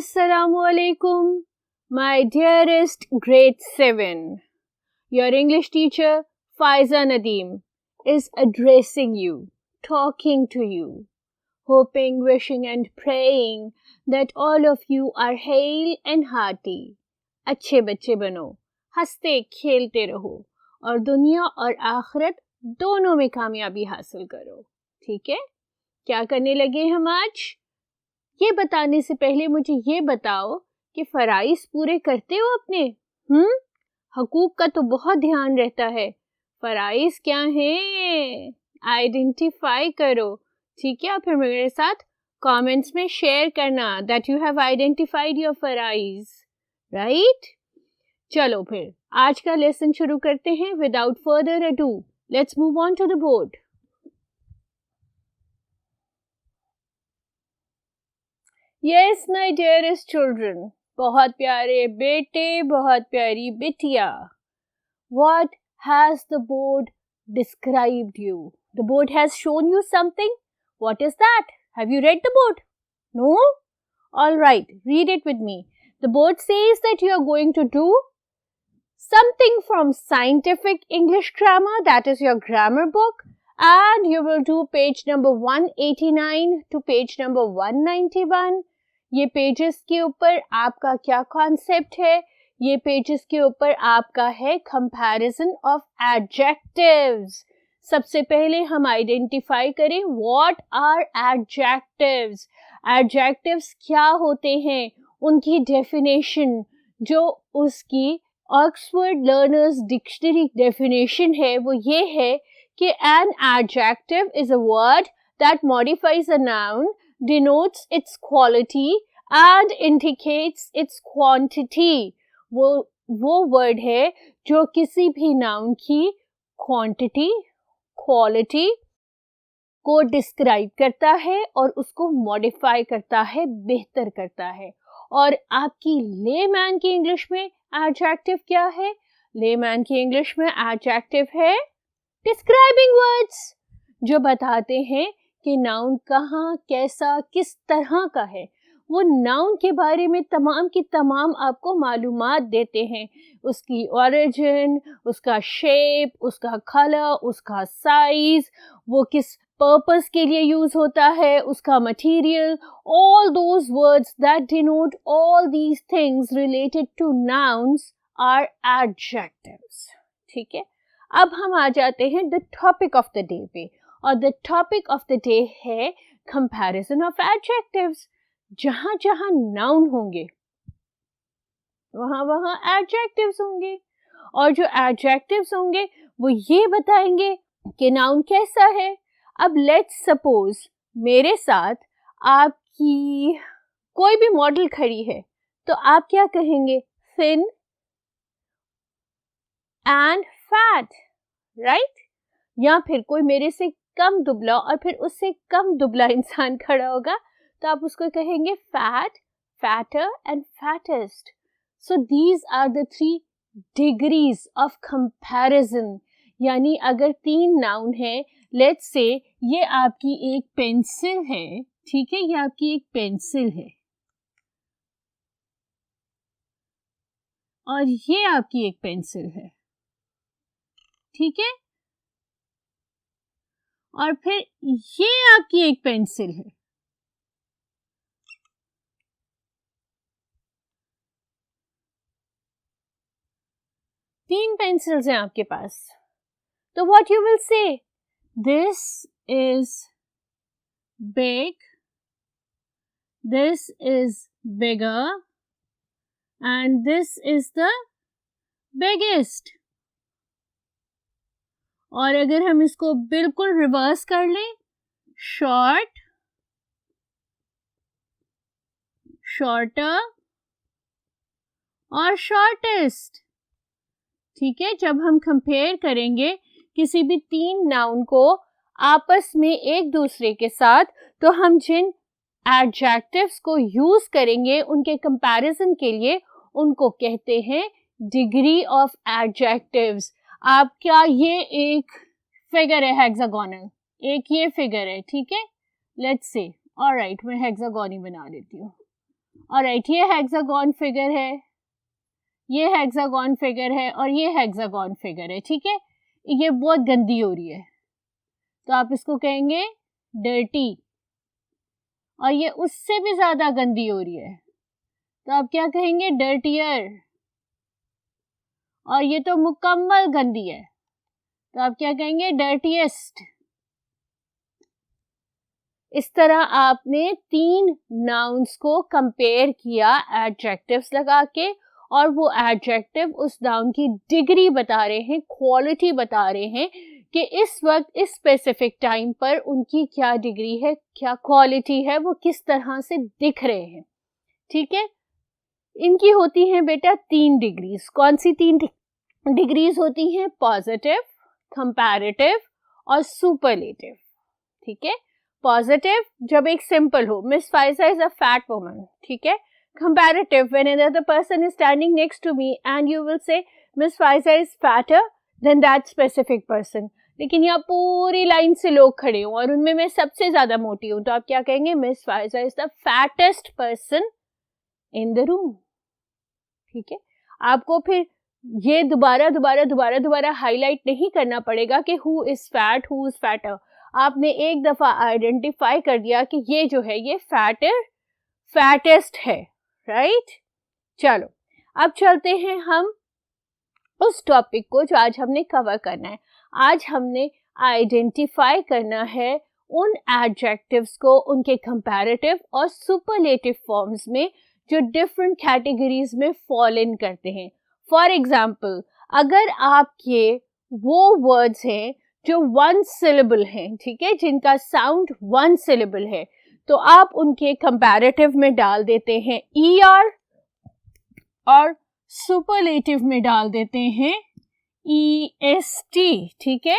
Assalamu alaikum, my dearest grade 7. Your English teacher, Faiza Nadeem, is addressing you, talking to you, hoping, wishing and praying that all of you are hale and hearty. अच्छे बच्चे बनो, हंसते खेलते रहो और दुनिया और आखिरत दोनों में कामयाबी हासिल करो. ठीक है? क्या करने लगे हम आज? ये बताने से पहले मुझे ये बताओ कि फराइज पूरे करते हो अपने? हकूक का तो बहुत ध्यान रहता है. फराइज क्या हैं? आइडेंटिफाई करो. ठीक है? फिर मेरे साथ कमेंट्स में शेयर करना that you have identified your fries. Right? चलो फिर आज का लेसन शुरू करते हैं. Without further ado let's move on to the board. Yes, my dearest children, बहुत प्यारे बेटे, बहुत प्यारी बिटिया. What has the board described you? The board has shown you something. What is that? Have you read the board? No? All right, read it with me. The board says that you are going to do something from Scientific English Grammar, that is your grammar book, and you will do page number 189 to page number 191. ये pages के ऊपर आपका क्या concept है? ये pages के ऊपर आपका है कंपैरिजन ऑफ एडजेक्टिव्स. सबसे पहले हम आइडेंटिफाई करें व्हाट आर एडजेक्टिव्स. एडजेक्टिव्स क्या होते हैं, उनकी डेफिनेशन जो उसकी ऑक्सफोर्ड लर्नर्स डिक्शनरी डेफिनेशन है वो ये है कि an adjective is a word that modifies a noun, denotes its quality and indicates its quantity. वो वर्ड है जो किसी भी नाउन की क्वांटिटी, क्वालिटी को डिस्क्राइब करता है और उसको मॉडिफाई करता है, बेहतर करता है. और आपकी लेमैन की इंग्लिश में एडजेक्टिव क्या है? लेमैन की इंग्लिश में एडजेक्टिव है डिस्क्राइबिंग वर्ड्स, जो बताते हैं कि नाउन कहाँ, कैसा, किस तरह का है. वो नाउन के बारे में तमाम की तमाम आपको मालूमात देते हैं. उसकी ओरिजिन, उसका शेप, उसका कलर, उसका साइज, वो किस पर्पस के लिए यूज होता है, उसका material. All those words that denote all these things related to nouns are adjectives. ठीक है? अब हम आ जाते हैं the topic of the day पे, और the topic of the day है कंपैरिजन ऑफ एडजेक्टिव्स. जहां जहां नाउन होंगे वहां वहां एडजेक्टिव्स होंगे, और जो एडजेक्टिव्स होंगे वो ये बताएंगे कि नाउन कैसा है. अब लेट्स सपोज मेरे साथ आपकी कोई भी मॉडल खड़ी है, तो आप क्या कहेंगे? Thin and fat, right? या फिर कोई मेरे से कम दुबला और फिर उससे कम दुबला इंसान खड़ा होगा, तो आप उसको कहेंगे fat, fatter and fattest. So these are the 3 degrees of comparison. यानी अगर 3 नाउन है, लेट्स से ये आपकी एक पेंसिल है. ठीक है? ये आपकी एक पेंसिल है और ये आपकी एक पेंसिल है. ठीक है? और फिर ये आपकी एक पेंसिल है. तीन पेंसिल्स हैं आपके पास. तो व्हाट यू विल से? This is big, this is bigger and this is the biggest. और अगर हम इसको बिल्कुल रिवर्स कर लें, शॉर्ट, शॉर्टर और शॉर्टेस्ट. ठीक है? जब हम कंपेयर करेंगे किसी भी 3 नाउन को आपस में एक दूसरे के साथ, तो हम जिन एडजेक्टिव्स को यूज करेंगे उनके कंपैरिजन के लिए, उनको कहते हैं डिग्री ऑफ एडजेक्टिव्स. आपका ये एक फिगर है हेक्सागोनल, एक ये फिगर है. ठीक है? लेट्स से, ऑलराइट, मैं हेक्सागोन ही बना देती हूँ. ऑलराइट, ये हेक्सागोन फिगर है, ये हेक्सागोन फिगर है और ये हेक्सागोन फिगर है, ठीक है। ये बहुत गंदी हो रही है तो आप इसको कहेंगे डर्टी, और ये उससे भी ज्यादा गंदी हो रही है तो आप क्या कहेंगे, डर्टियर, और ये तो मुकम्मल गंदी है तो आप क्या कहेंगे, डर्टीएस्ट। इस तरह आपने 3 नाउन्स को कंपेयर किया एडजेक्टिव्स लगा के, और वो एडजेक्टिव उस नाउन की डिग्री बता रहे हैं, क्वालिटी बता रहे हैं कि इस वक्त इस स्पेसिफिक टाइम पर उनकी क्या डिग्री है, क्या क्वालिटी है, वो किस तरह से दिख रहे हैं, ठीक है। इनकी होती हैं बेटा 3 डिग्रीज। कौन सी 3 डिग्रीज होती हैं? पॉजिटिव, कंपैरेटिव और सुपरलेटिव, ठीक है। पॉजिटिव जब एक सिंपल हो, Miss Faiza is a fat woman, ठीक है। Comparative, when another person is standing next to me and you will say Miss Faiza is fatter than that specific person, लेकिन यहाँ पूरी लाइन से लोग खड़े हों और उनमें मैं सबसे ज्यादा मोटी हूं तो आप क्या कहेंगे, miss Faiza is the fattest person in the room, ठीक है। आपको फिर ये दोबारा हाईलाइट नहीं करना पड़ेगा कि who is fat, who is fatter. आपने एक दफा आइडेंटिफाई कर दिया कि ये जो है ये फैटेस्ट है, राइट। चलो अब चलते हैं हम उस टॉपिक को जो आज हमने कवर करना है। आज हमने आइडेंटिफाई करना है उन एडजेक्टिव्स को उनके कंपैरेटिव और सुपरलेटिव फॉर्म्स में जो डिफरेंट कैटेगरीज में फॉल इन करते हैं। फॉर एग्जाम्पल, अगर आपके वो वर्ड्स हैं जो 1 सिलेबल हैं, ठीक है, जिनका साउंड 1 सिलेबल है, तो आप उनके कंपैरेटिव में डाल देते हैं ER और सुपरलेटिव में डाल देते हैं EST, ठीक है।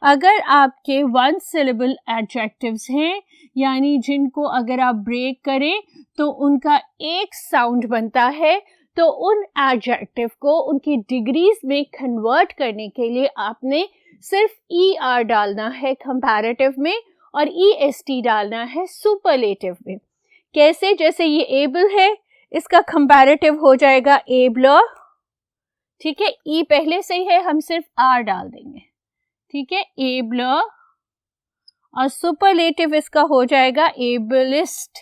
अगर आपके 1 सिलेबल एडजेक्टिव्स हैं, यानी जिनको अगर आप ब्रेक करें तो उनका एक साउंड बनता है, तो उन एडजेक्टिव को उनकी डिग्रीज में कन्वर्ट करने के लिए आपने सिर्फ ER डालना है कंपैरेटिव में और EST डालना है सुपरलेटिव में। कैसे? जैसे ये एबल है, इसका कंपैरेटिव हो जाएगा एबलर, ठीक है। E पहले से ही है, हम सिर्फ R डाल देंगे, ठीक है, एबलर, और सुपरलेटिव इसका हो जाएगा ablest.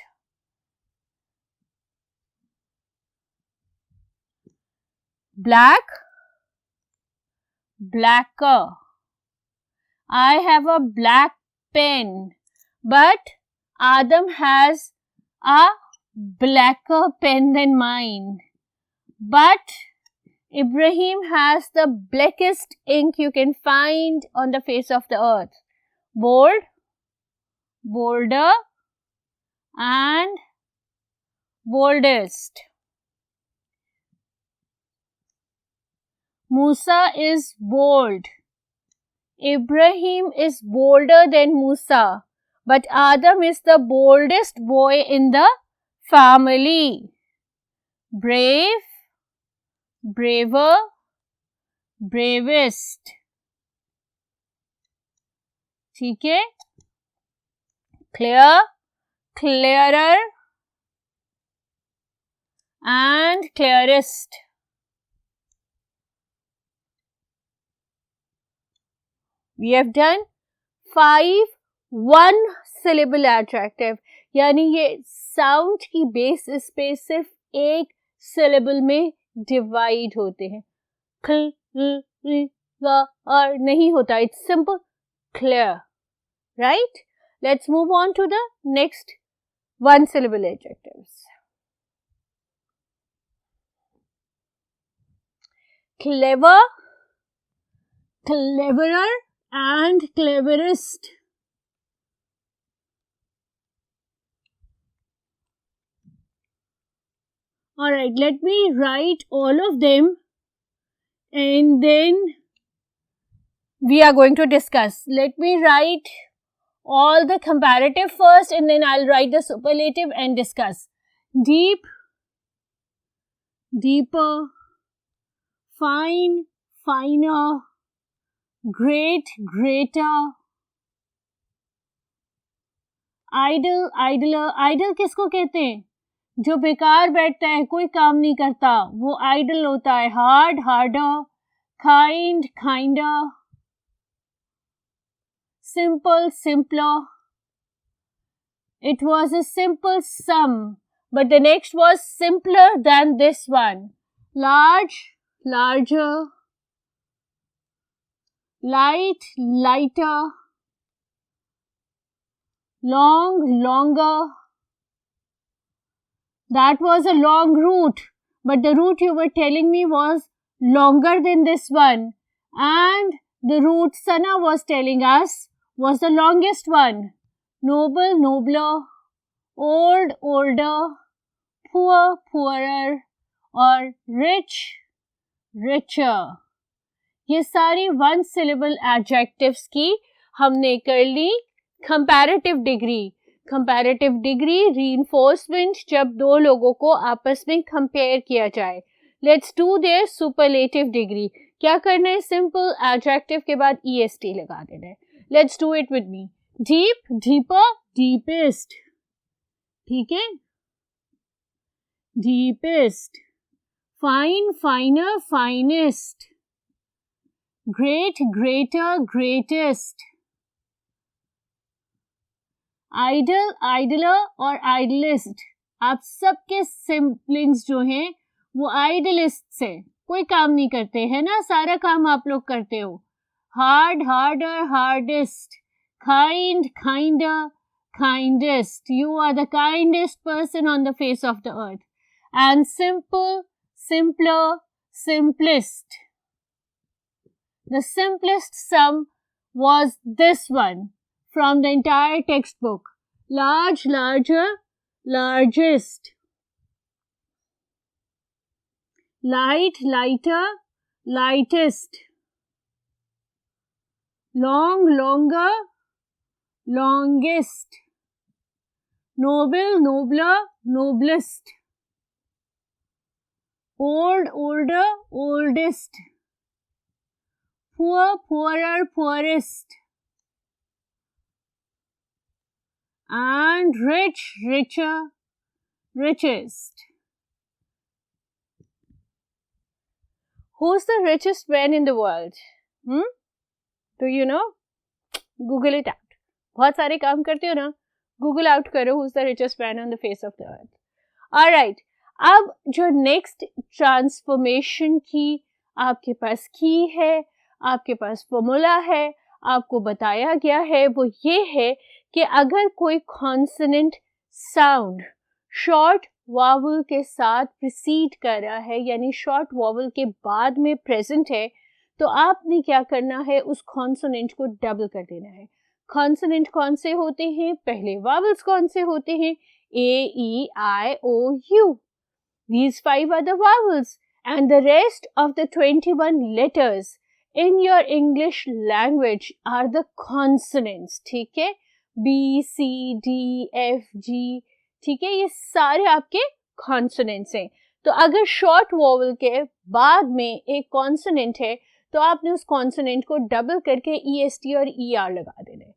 Black, blacker. I have a black pen, but Adam has a blacker pen than mine. But Ibrahim has the blackest ink you can find on the face of the earth. Bold, bolder, and boldest. Musa is bold. Ibrahim is bolder than Musa, but Adam is the boldest boy in the family. Brave, braver, bravest. ठीक है। Clear, clearer, and clearest. We have done 5 1 syllable adjective, यानी ये sound की basis पे सिर्फ एक syllable में divide होते हैं। और नहीं होता, it's simple, clear, right. Let's move on to the next 1 syllable adjectives. Clever, cleverer, and cleverest. All right, let me write all of them and then we are going to discuss. Let me write all the comparative first and then I'll write the superlative and discuss. Deep, deeper, fine, finer, great, greater, idle, idler. Idle किसको कहते हैं? जो बेकार बैठता है, कोई काम नहीं करता, वो आइडल होता है. Hard, harder. Kind, kinder. Simple, simpler. It was a simple sum, but the next was simpler than this one. Large, larger. Light, lighter. Long, longer. That was a long route, but the route you were telling me was longer than this one, and the route Sana was telling us was the longest one. Noble, nobler. Old, older. Poor, poorer. और rich, richer. ये सारी one syllable adjectives की हमने कर ली comparative degree. Comparative degree reinforcement जब दो लोगों को आपस में कंपेयर किया जाए. Let's do their superlative degree. क्या करना है? सिंपल एडजेक्टिव के बाद EST लगा देना है. Let's do it with me. Deep, deeper, deepest. ठीक है, deepest. Fine, finer, finest. Great, greater, greatest. Idle, idler और आइडलिस्ट. आप सबके सिबलिंग्स जो हैं वो आइडलिस्ट से कोई काम नहीं करते हैं ना, सारा काम आप लोग करते हो. Hard, harder, hardest. Kind, kinder, kindest. You are the kindest person on the face of the earth. And simple, simpler, simplest. The simplest sum was this one from the entire textbook. Large, larger, largest. Light, lighter, lightest. Long, longer, longest. Noble, nobler, noblest. Old, older, oldest. Poor, poorer, poorest. And rich, richer, richest. Who's the richest man in the world? Do you know? Google it out. बहुत सारे काम करते हो ना, Google out करो who's the richest man on the face of the earth. Alright, अब जो next transformation की आपके पास की है, आपके पास फॉर्मूला है, आपको बताया गया है, वो ये है कि अगर कोई कॉन्सोनेंट साउंड शॉर्ट वॉवल के साथ प्रीसीड कर रहा है, यानी शॉर्ट वॉवल के बाद में प्रेजेंट है, तो आपने क्या करना है, उस कॉन्सोनेंट को डबल कर देना है. कॉन्सोनेंट कौन से होते हैं? पहले वावल्स कौन से होते हैं? A, E, I, O, U. These 5 are the vowels and the rest of the 21 letters in your English language are the consonants. ठीक है, B, C, D, F, G. ठीक है, ये सारे आपके consonants हैं. तो अगर शॉर्ट वॉवल के बाद में एक कॉन्सोनेंट है तो आपने उस कॉन्सोनेंट को डबल करके EST और ER लगा देना है.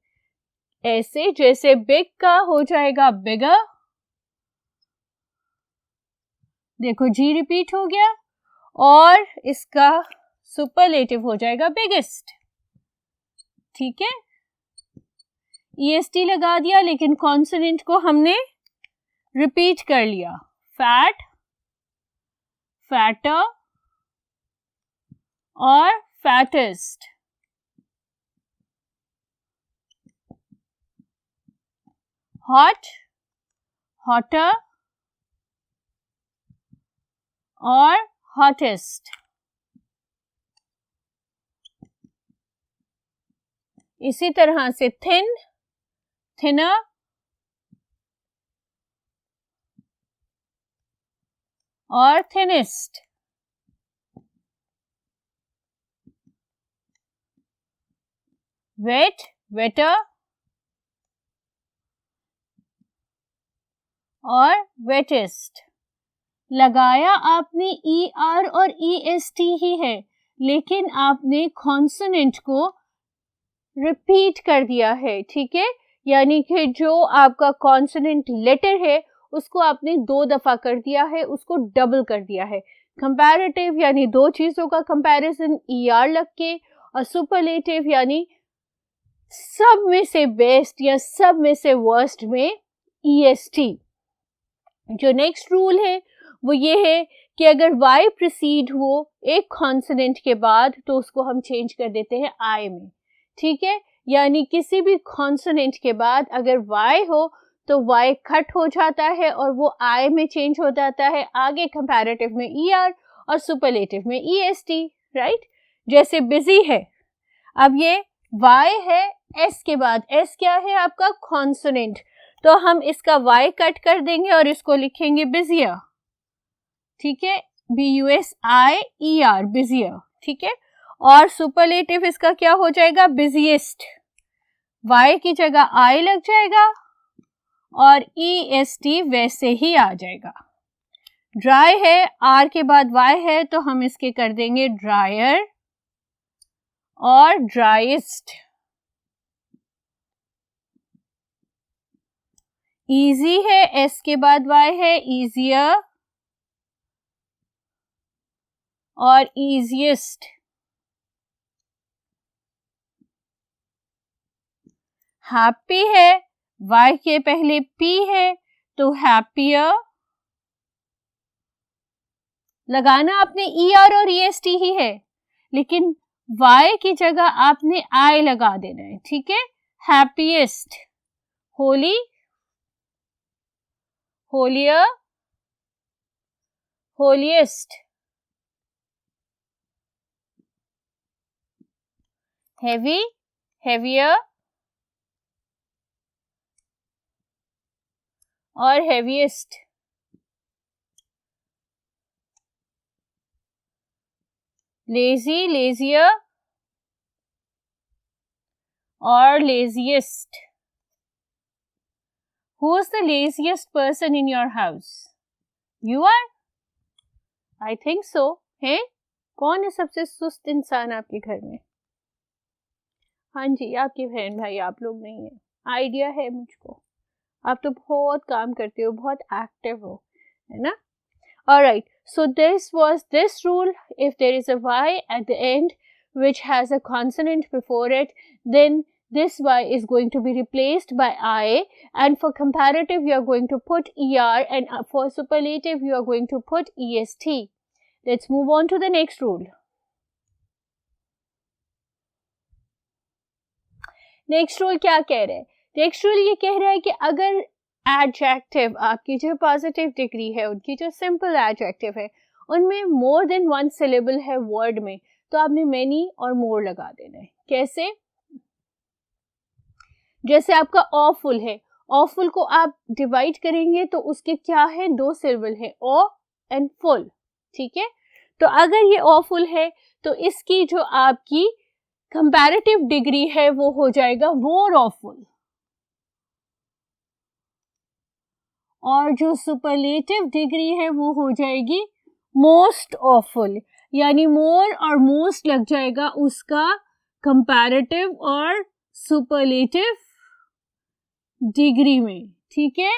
ऐसे जैसे बिग का हो जाएगा बिगर, देखो G रिपीट हो गया, और इसका सुपरलेटिव हो जाएगा बिगेस्ट. ठीक है, EST लगा दिया लेकिन कॉन्सोनेंट को हमने रिपीट कर लिया. फैट, फैटर और फैटेस्ट. हॉट, हॉटर और हॉटेस्ट. इसी तरह से थिन, थिनर और थिनेस्ट. वेट, वेटर और वेटेस्ट. लगाया आपने ER और EST ही है, लेकिन आपने कॉन्सोनेंट को रिपीट कर दिया है. ठीक है, यानी कि जो आपका कॉन्सोनेंट लेटर है उसको आपने 2 दफा कर दिया है, उसको डबल कर दिया है। कंपैरेटिव यानी 2 चीजों का कंपैरिजन ER लग के, और सुपरलेटिव यानी सब में से बेस्ट या सब में से वर्स्ट में EST। जो नेक्स्ट रूल है वो ये है कि अगर Y प्रीसीड हो एक कॉन्सोनेंट के बाद तो उसको हम चेंज कर देते हैं I में, ठीक है। यानी किसी भी कॉन्सोनेंट के बाद अगर Y हो तो Y कट हो जाता है और वो I में चेंज हो जाता है, आगे कंपैरेटिव में ER और सुपरलेटिव में EST, राइट। जैसे बिजी है, अब ये Y है S के बाद, S क्या है आपका कॉन्सोनेंट, तो हम इसका Y कट कर देंगे और इसको लिखेंगे बिजियर, ठीक है, BUSIER बिजियर, ठीक है। और सुपरलेटिव इसका क्या हो जाएगा बिजिएस्ट, Y की जगह I लग जाएगा और EST वैसे ही आ जाएगा। ड्राई है, R के बाद Y है तो हम इसके कर देंगे ड्रायर और ड्राइस्ट। इजी है, S के बाद Y है, easier और easiest। हैप्पी है, Y के पहले P है तो happier, लगाना आपने ER और EST ही है, लेकिन Y की जगह आपने I लगा देना है, ठीक है। Happiest, Holi, holier, holiest, heavy, heavier or heaviest. Lazy, leisure और laziest. Who is the laziest person in your house? You are? I think so. है? कौन है सबसे सुस्त इंसान आपके घर में? हाँ जी, आपके बहन भाई, आप लोग नहीं है। आइडिया है मुझको, आप तो बहुत काम करते हो, बहुत एक्टिव हो, है ना? Alright, so this was this rule. If there is a Y at the end which has a consonant before it, then this Y is going to be replaced by I, and for comparative you are going to put ER, and for superlative you are going to put EST. Let's move on to the next rule. Next rule क्या कह रहा है? Next rule ये कह रहा है कि अगर एडजेक्टिव आपकी जो पॉजिटिव डिग्री है, उनकी जो सिंपल एडजेक्टिव है, उनमें मोर देन 1 सिलेबल है वर्ड में, तो आपने मेनी और मोर लगा देना है। कैसे? जैसे आपका ऑफुल है, ऑफुल को आप डिवाइड करेंगे तो उसके क्या है, 2 सिलेबल है, ओ एंड फुल, ठीक है। तो अगर ये ऑफुल है तो इसकी जो आपकी कंपैरेटिव डिग्री है वो हो जाएगा मोर ऑफुल, और जो सुपरलेटिव डिग्री है वो हो जाएगी मोस्ट ऑफुल, यानी मोर और मोस्ट लग जाएगा उसका कंपैरेटिव और सुपरलेटिव डिग्री में, ठीक है।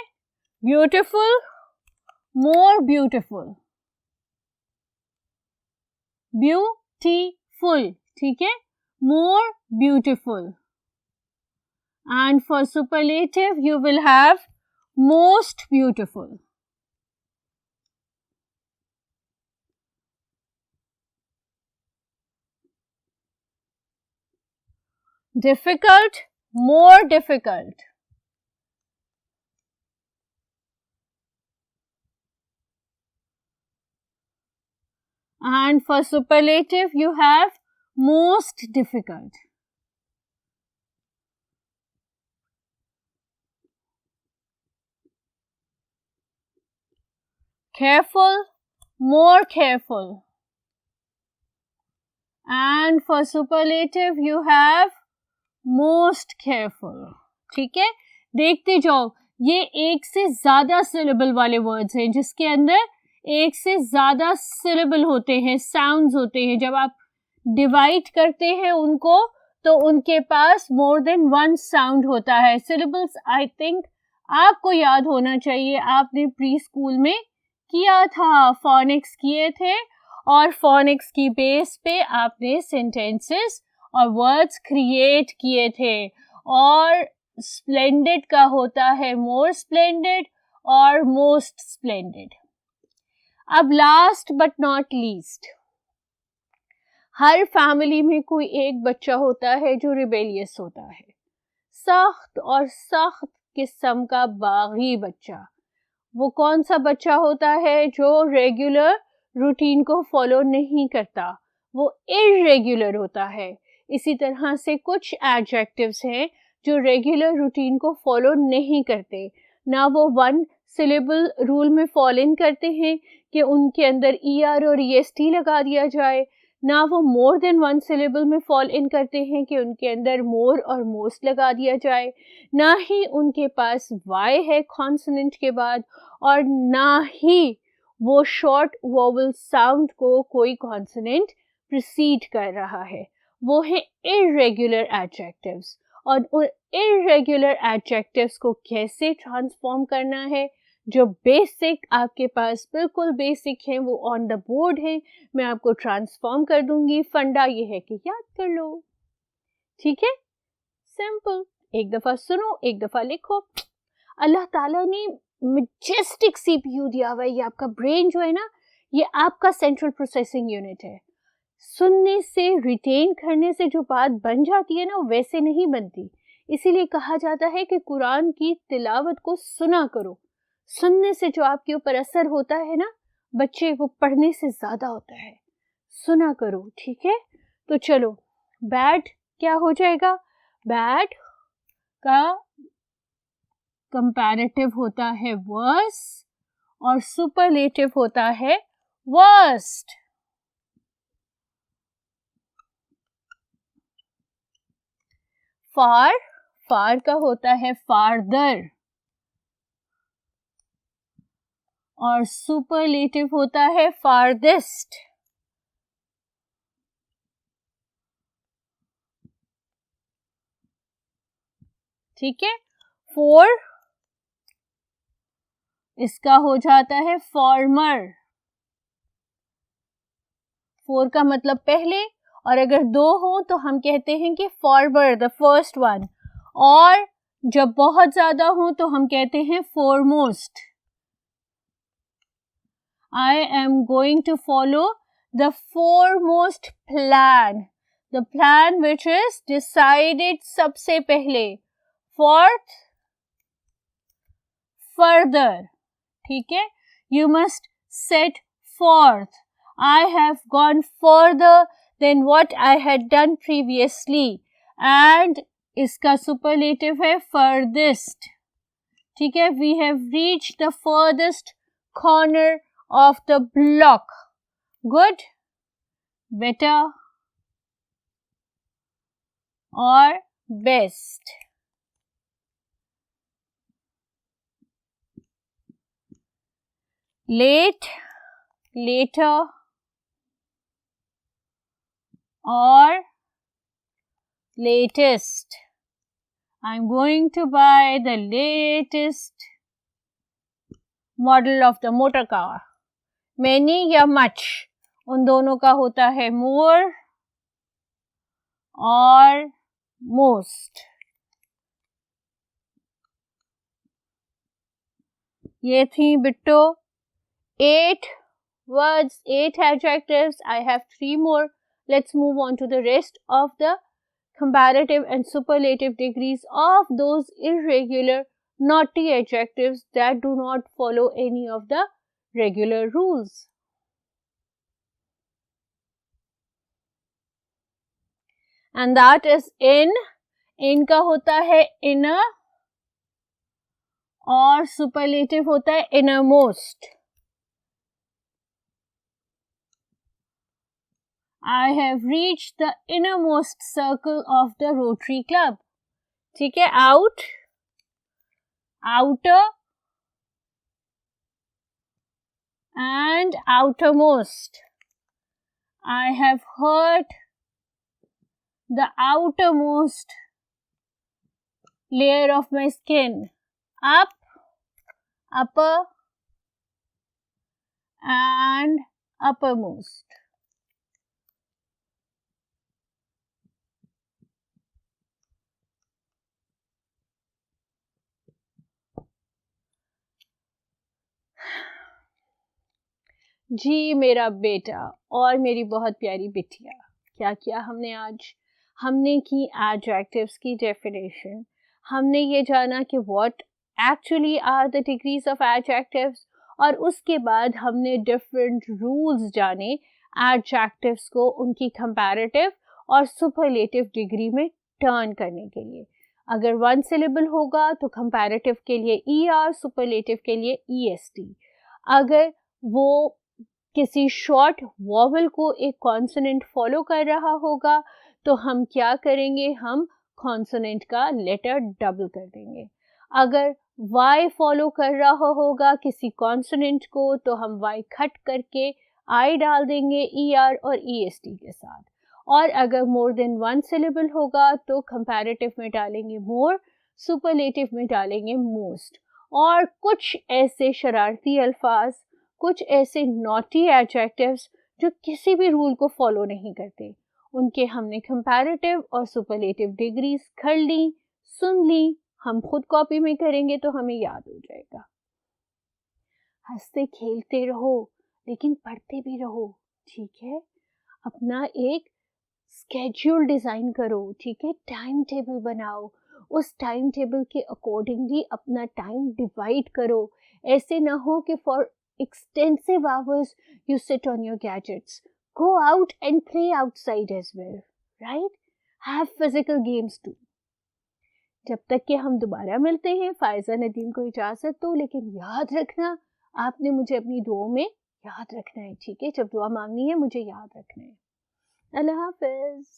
ब्यूटीफुल, मोर ब्यूटीफुल, ब्यूटीफुल, ठीक है, more beautiful, and for superlative you will have most beautiful. Difficult, more difficult. And for superlative you have most difficult. Careful, more careful, and for superlative you have most careful, ठीक है। देखते जाओ, ये एक से ज्यादा सिलेबल वाले words हैं जिसके अंदर एक से ज्यादा सिलेबल होते हैं, साउंड्स होते हैं। जब आप डिवाइड करते हैं उनको तो उनके पास मोर देन 1 साउंड होता है। सिलेबल्स आई थिंक आपको याद होना चाहिए, आपने प्री स्कूल में किया था, फोनिक्स किए थे और फोनिक्स की बेस पे आपने सेंटेंसेस और वर्ड्स क्रिएट किए थे। और स्प्लेंडेड का होता है मोर स्प्लेंडेड और मोस्ट स्प्लेंडेड। अब last but not least, her family में कोई एक बच्चा होता है जो रिबेलियस होता है, सख्त और सख्त किस्म का बागी बच्चा। वो कौन सा बच्चा होता है? जो रेगुलर रूटीन को फॉलो नहीं करता, वो इर्रेगुलर होता है। इसी तरह से कुछ एडजेक्टिव्स हैं जो रेगुलर रूटीन को फॉलो नहीं करते, ना वो वन सिलेबल रूल में फॉलो इन करते हैं कि उनके अंदर ER और EST लगा दिया जाए, ना वो मोर देन वन सिलेबल में फॉल इन करते हैं कि उनके अंदर मोर और मोस्ट लगा दिया जाए, ना ही उनके पास वाई है कॉन्सोनेंट के बाद, और ना ही वो शॉर्ट वोवल साउंड को कोई कॉन्सोनेंट प्रीसीड कर रहा है। वो है इर्रेगुलर एडजेक्टिव्स। और उन इर्रेगुलर एडजेक्टिव्स को कैसे ट्रांसफॉर्म करना है? जो बेसिक आपके पास बिल्कुल बेसिक है वो ऑन द बोर्ड है, मैं आपको ट्रांसफॉर्म कर दूंगी। फंडा ये है कि याद कर लो, ठीक है, सिंपल। एक दफा सुनो, एक दफा लिखो। अल्लाह ताला ने मैजेस्टिक CPU दिया हुआ है। ये आपका ब्रेन जो है ना, ये आपका सेंट्रल प्रोसेसिंग यूनिट है। सुनने से, रिटेन करने से जो बात बन जाती है ना, वैसे नहीं बनती। इसीलिए कहा जाता है कि कुरान की तिलावत को सुना करो। सुनने से जो आपके ऊपर असर होता है ना बच्चे, वो पढ़ने से ज्यादा होता है। सुना करो, ठीक है। तो चलो, बैड क्या हो जाएगा? बैड का कंपैरेटिव होता है वर्स और सुपरलेटिव होता है वर्स्ट। फार, फार का होता है फारदर और सुपरलेटिव होता है फारदेस्ट। ठीक है। फोर, इसका हो जाता है फॉर्मर। फोर का मतलब पहले, और अगर दो हो तो हम कहते हैं कि फॉरवर्ड, द फर्स्ट वन। और जब बहुत ज्यादा हो तो हम कहते हैं foremost. I am going to follow the foremost plan, the plan which is decided सबसे पहले। Fourth, further, ठीक है। You must set forth. I have gone further than what I had done previously. And इसका superlative है furthest, ठीक है। We have reached the furthest corner of the block. Good, better or best. Late, later or latest. I'm going to buy the latest model of the motor car. Many या much, उन दोनों का होता है more और most. ये थी Bitto 8 words, 8 adjectives. I have 3 more. Let's move on to the rest of the comparative and superlative degrees of those irregular, naughty adjectives that do not follow any of the regular rules. And that is in. In का होता है inner और superlative होता है innermost. I have reached the innermost circle of the Rotary Club. ठीक है। Out, outer and outermost. I have hurt the outermost layer of my skin. Up upper and uppermost. जी मेरा बेटा और मेरी बहुत प्यारी बिटिया, क्या किया हमने आज? हमने की एडजेक्टिव्स की डेफिनेशन, हमने ये जाना कि what actually are the degrees of adjectives, और उसके बाद हमने डिफरेंट रूल्स जाने एडजेक्टिव्स को उनकी कंपैरेटिव और सुपरलेटिव डिग्री में टर्न करने के लिए। अगर वन सिलेबल होगा तो कंपैरेटिव के लिए ER, सुपरलेटिव के लिए EST। अगर वो किसी शॉर्ट वॉवल को एक कॉन्सोनेंट फॉलो कर रहा होगा तो हम क्या करेंगे, हम कॉन्सोनेंट का लेटर डबल कर देंगे। अगर Y फॉलो कर रहा होगा किसी कॉन्सोनेंट को तो हम Y कट करके I डाल देंगे ER और EST के साथ। और अगर मोर देन वन सिलेबल होगा तो कंपैरेटिव में डालेंगे मोर, सुपरलेटिव में डालेंगे मोस्ट। और कुछ ऐसे शरारती अल्फाज, कुछ ऐसे नॉटी एडजेक्टिव्स जो किसी भी रूल को फॉलो नहीं करते, उनके हमने कंपैरेटिव और सुपरलेटिव डिग्रीज कर ली, सुन ली। हम खुद कॉपी में करेंगे तो हमें याद हो जाएगा। हंसते खेलते रहो लेकिन पढ़ते भी रहो, ठीक है? अपना एक स्केड्यूल डिज़ाइन करो, ठीक है? टाइम टेबल बनाओ, उस टाइम टेबल के अकॉर्डिंगली अपना टाइम डिवाइड करो। ऐसे ना हो कि for extensive hours you sit on your gadgets. Go out and play outside as well, right? Have physical games too. जब तक कि हम दोबारा मिलते हैं, फायजा नदीम को इजाज़त दो, लेकिन याद रखना आपने मुझे अपनी दुआओं में याद रखना है, ठीक है? जब दुआ मांगनी है मुझे याद रखना है। अल्लाह हाफ़िज़।